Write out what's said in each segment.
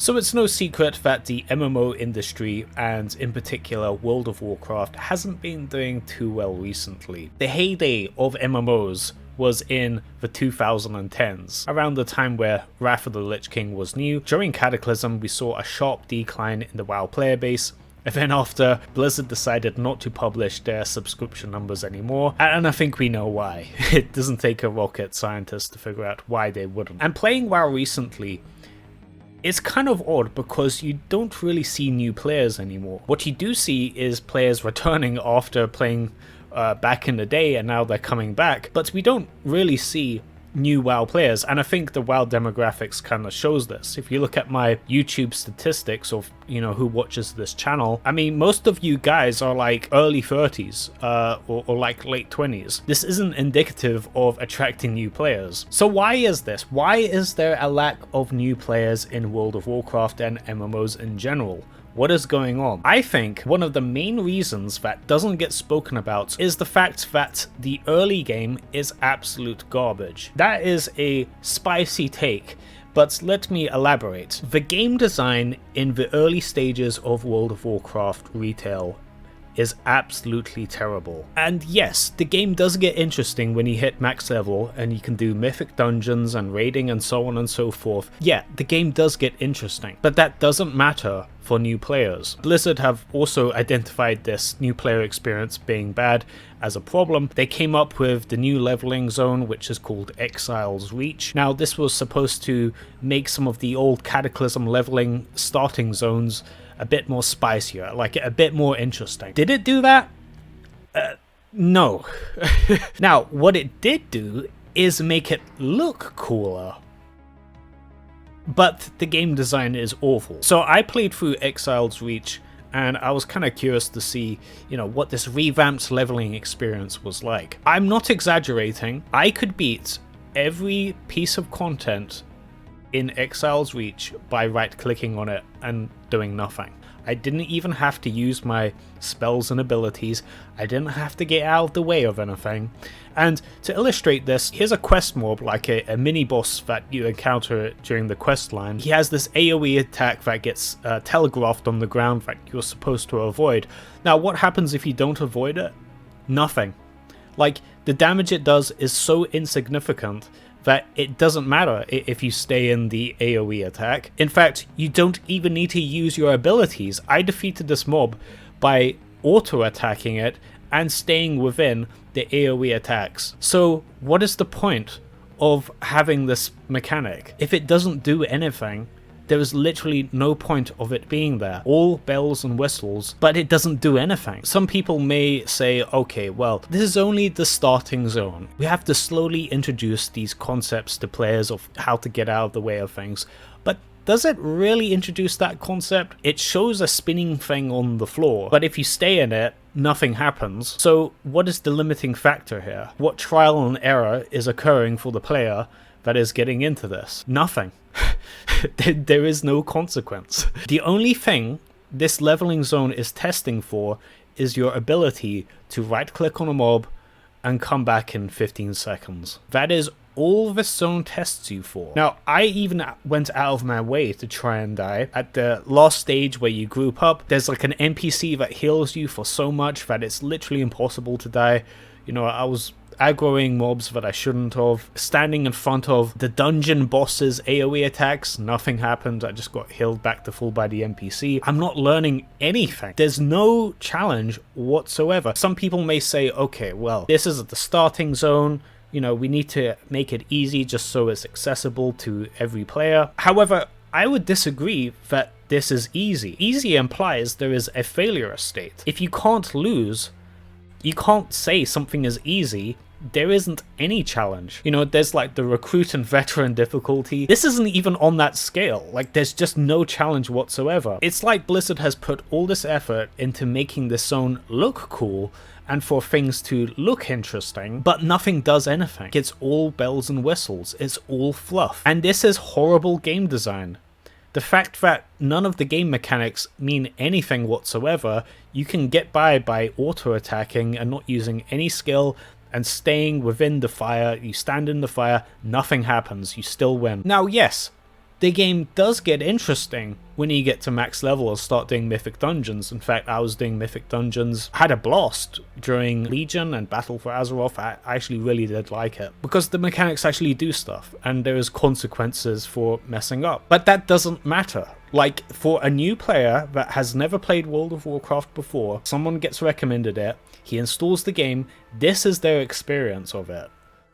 So it's no secret that the MMO industry, and in particular World of Warcraft, hasn't been doing too well recently. The heyday of MMOs was in the 2010s, around the time where Wrath of the Lich King was new. During Cataclysm we saw a sharp decline in the WoW player base, and then after, Blizzard decided not to publish their subscription numbers anymore, and I think we know why. It doesn't take a rocket scientist to figure out why they wouldn't. And playing WoW recently, it's kind of odd because you don't really see new players anymore. What you do see is players returning after playing back in the day, and now they're coming back, but we don't really see new WoW players, and I think the WoW demographics kind of shows this. If you look at my YouTube statistics of, who watches this channel, I mean, most of you guys are like early 30s or like late 20s. This isn't indicative of attracting new players. So why is this? Why is there a lack of new players in World of Warcraft and MMOs in general? What is going on? I think one of the main reasons that doesn't get spoken about is the fact that the early game is absolute garbage. That is a spicy take, but let me elaborate. The game design in the early stages of World of Warcraft retail is absolutely terrible. And yes, the game does get interesting when you hit max level and you can do mythic dungeons and raiding and so on and so forth. Yeah, the game does get interesting, but that doesn't matter for new players. Blizzard have also identified this new player experience being bad as a problem. They came up with the new leveling zone, which is called Exile's Reach. Now, this was supposed to make some of the old Cataclysm leveling starting zones a bit more spicier, like a bit more interesting. Did it do that? No. Now, what it did do is make it look cooler, but the game design is awful. So I played through Exile's Reach, and I was kind of curious to see, what this revamped leveling experience was like. I'm not exaggerating. I could beat every piece of content in Exile's Reach by right-clicking on it and doing nothing. I didn't even have to use my spells and abilities. I didn't have to get out of the way of anything. And to illustrate this, here's a quest mob, like a mini-boss that you encounter during the quest line. He has this AoE attack that gets telegraphed on the ground that you're supposed to avoid. Now, what happens if you don't avoid it? Nothing. Like, the damage it does is so insignificant that it doesn't matter if you stay in the AoE attack. In fact, you don't even need to use your abilities. I defeated this mob by auto-attacking it and staying within the AoE attacks. So what is the point of having this mechanic? If it doesn't do anything, there is literally no point of it being there. All bells and whistles, but it doesn't do anything. Some people may say, okay, well, this is only the starting zone. We have to slowly introduce these concepts to players of how to get out of the way of things. But does it really introduce that concept? It shows a spinning thing on the floor, but if you stay in it, nothing happens. So what is the limiting factor here? What trial and error is occurring for the player that is getting into this? Nothing. There is no consequence. The only thing this leveling zone is testing for is your ability to right click on a mob and come back in 15 seconds. That is all this zone tests you for. Now, I even went out of my way to try and die. At the last stage where you group up, there's like an NPC that heals you for so much that it's literally impossible to die. I was aggroing mobs that I shouldn't have, standing in front of the dungeon boss's AoE attacks, nothing happened. I just got healed back to full by the NPC. I'm not learning anything. There's no challenge whatsoever. Some people may say, okay, well, this is at the starting zone, we need to make it easy just so it's accessible to every player. However, I would disagree that this is easy. Easy implies there is a failure state. If you can't lose, you can't say something is easy. There isn't any challenge. There's like the recruit and veteran difficulty. This isn't even on that scale. Like, there's just no challenge whatsoever. It's like Blizzard has put all this effort into making this zone look cool and for things to look interesting, but nothing does anything. It's all bells and whistles. It's all fluff. And this is horrible game design. The fact that none of the game mechanics mean anything whatsoever, you can get by auto-attacking and not using any skill and staying within the fire. You stand in the fire, nothing happens, you still win. Now, yes, the game does get interesting when you get to max level and start doing mythic dungeons. In fact, I was doing mythic dungeons, had a blast during Legion and Battle for Azeroth. I actually really did like it, because the mechanics actually do stuff, and there is consequences for messing up. But that doesn't matter. Like, for a new player that has never played World of Warcraft before, someone gets recommended it, he installs the game, this is their experience of it.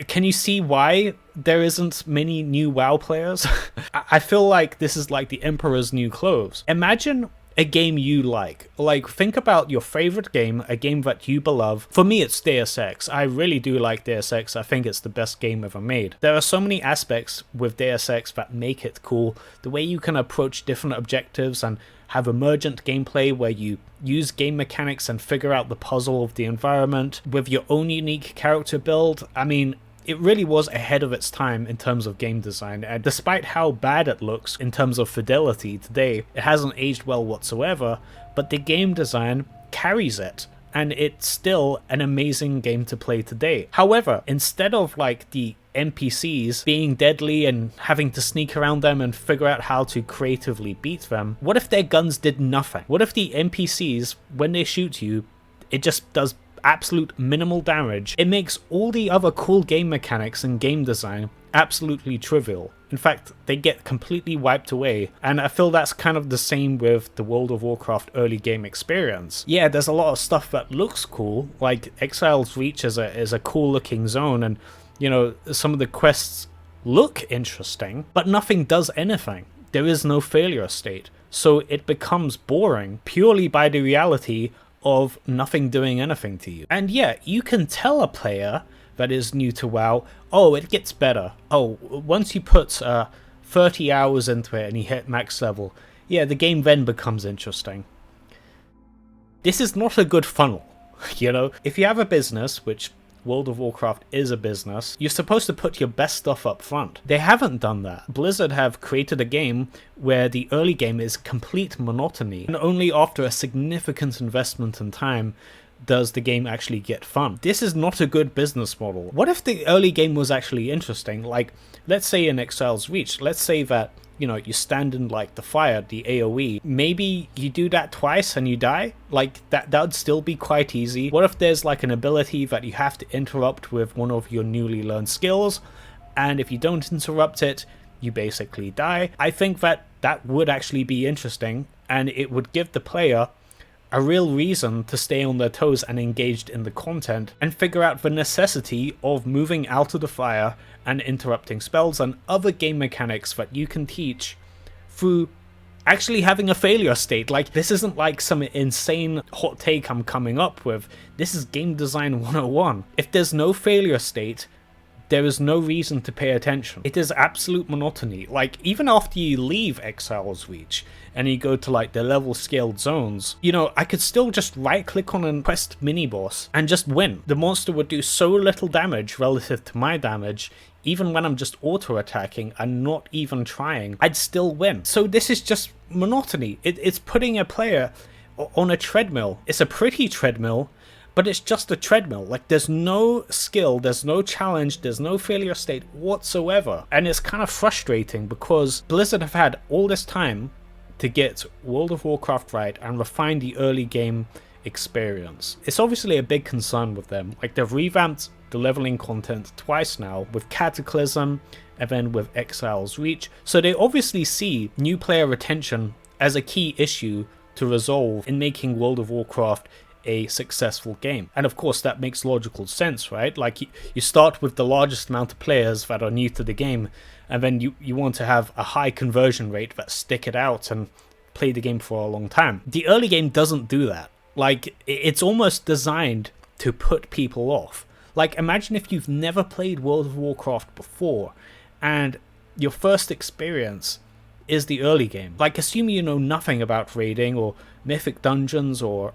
Can you see why there isn't many new WoW players? I feel like this is like the Emperor's new clothes. Imagine a game you like. Like, think about your favorite game, a game that you love. For me, it's Deus Ex. I really do like Deus Ex. I think it's the best game ever made. There are so many aspects with Deus Ex that make it cool. The way you can approach different objectives and have emergent gameplay where you use game mechanics and figure out the puzzle of the environment with your own unique character build. I mean, it really was ahead of its time in terms of game design, and despite how bad it looks in terms of fidelity today, it hasn't aged well whatsoever, but the game design carries it, and it's still an amazing game to play today. However, instead of like the NPCs being deadly and having to sneak around them and figure out how to creatively beat them, what if their guns did nothing? What if the NPCs, when they shoot you, it just does absolute minimal damage? It makes all the other cool game mechanics and game design absolutely trivial. In fact, they get completely wiped away, and I feel that's kind of the same with the World of Warcraft early game experience. Yeah, there's a lot of stuff that looks cool, like Exile's Reach is a cool looking zone, and you know, some of the quests look interesting, but nothing does anything. There is no failure state, so it becomes boring purely by the reality of nothing doing anything to you. And yeah, you can tell a player that is new to WoW, oh, it gets better. Oh, once you put 30 hours into it and you hit max level, yeah, the game then becomes interesting. This is not a good funnel, you know? If you have a business, which World of Warcraft is a business, you're supposed to put your best stuff up front. They haven't done that. Blizzard have created a game where the early game is complete monotony, and only after a significant investment in time does the game actually get fun. This is not a good business model. What if the early game was actually interesting? Like, let's say in Exile's Reach, let's say that, you know, you stand in like the fire, the AoE. Maybe you do that twice and you die? Like, that would still be quite easy. What if there's like an ability that you have to interrupt with one of your newly learned skills, and if you don't interrupt it, you basically die? I think that would actually be interesting, and it would give the player a real reason to stay on their toes and engaged in the content, and figure out the necessity of moving out of the fire and interrupting spells and other game mechanics that you can teach through actually having a failure state. Like, this isn't like some insane hot take I'm coming up with. This is game design 101. If there's no failure state, there is no reason to pay attention. It is absolute monotony. Like, even after you leave Exile's Reach and you go to like the level scaled zones, you know, I could still just right click on a quest mini boss and just win. The monster would do so little damage relative to my damage, even when I'm just auto attacking and not even trying, I'd still win. So this is just monotony. It's putting a player on a treadmill. It's a pretty treadmill, but it's just a treadmill. Like, there's no skill, there's no challenge, there's no failure state whatsoever. And it's kind of frustrating because Blizzard have had all this time to get World of Warcraft right and refine the early game experience. It's obviously a big concern with them. Like, they've revamped the leveling content twice now, with Cataclysm and then with Exile's Reach. So they obviously see new player retention as a key issue to resolve in making World of Warcraft a successful game. And of course that makes logical sense, right? Like, you start with the largest amount of players that are new to the game, and then you want to have a high conversion rate that stick it out and play the game for a long time. The early game doesn't do that. Like, it's almost designed to put people off. Like, imagine if you've never played World of Warcraft before and your first experience is the early game. Like, assume you know nothing about raiding or mythic dungeons or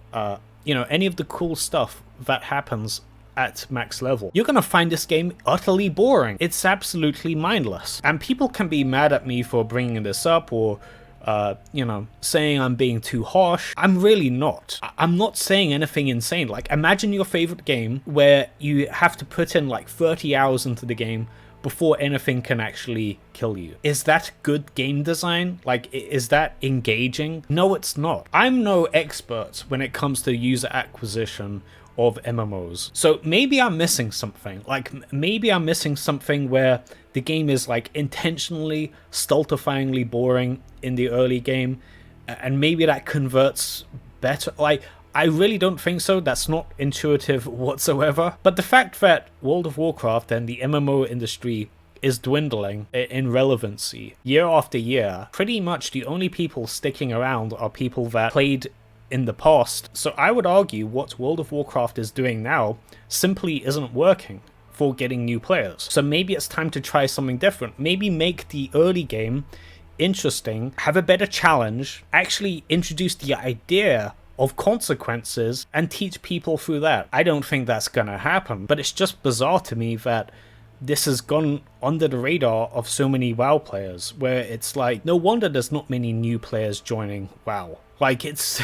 you know, any of the cool stuff that happens at max level. You're gonna find this game utterly boring. It's absolutely mindless. And people can be mad at me for bringing this up or you know, saying I'm being too harsh. I'm really not. I'm not saying anything insane. Like, imagine your favorite game where you have to put in like 30 hours into the game before anything can actually kill you. Is that good game design? Like, is that engaging? No, it's not. I'm no expert when it comes to user acquisition of MMOs. So maybe I'm missing something. Like, maybe I'm missing something where the game is like intentionally stultifyingly boring in the early game, and maybe that converts better. Like, I really don't think so. That's not intuitive whatsoever. But the fact that World of Warcraft and the MMO industry is dwindling in relevancy year after year, pretty much the only people sticking around are people that played in the past. So I would argue what World of Warcraft is doing now simply isn't working for getting new players. So maybe it's time to try something different. Maybe make the early game interesting, have a better challenge, actually introduce the idea of consequences and teach people through that. I don't think that's gonna happen, but it's just bizarre to me that this has gone under the radar of so many WoW players, where it's like, no wonder there's not many new players joining WoW. Like, it's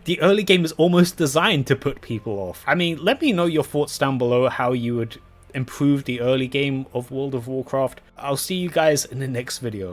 the early game is almost designed to put people off. I mean, let me know your thoughts down below, how you would improve the early game of World of Warcraft. I'll see you guys in the next video.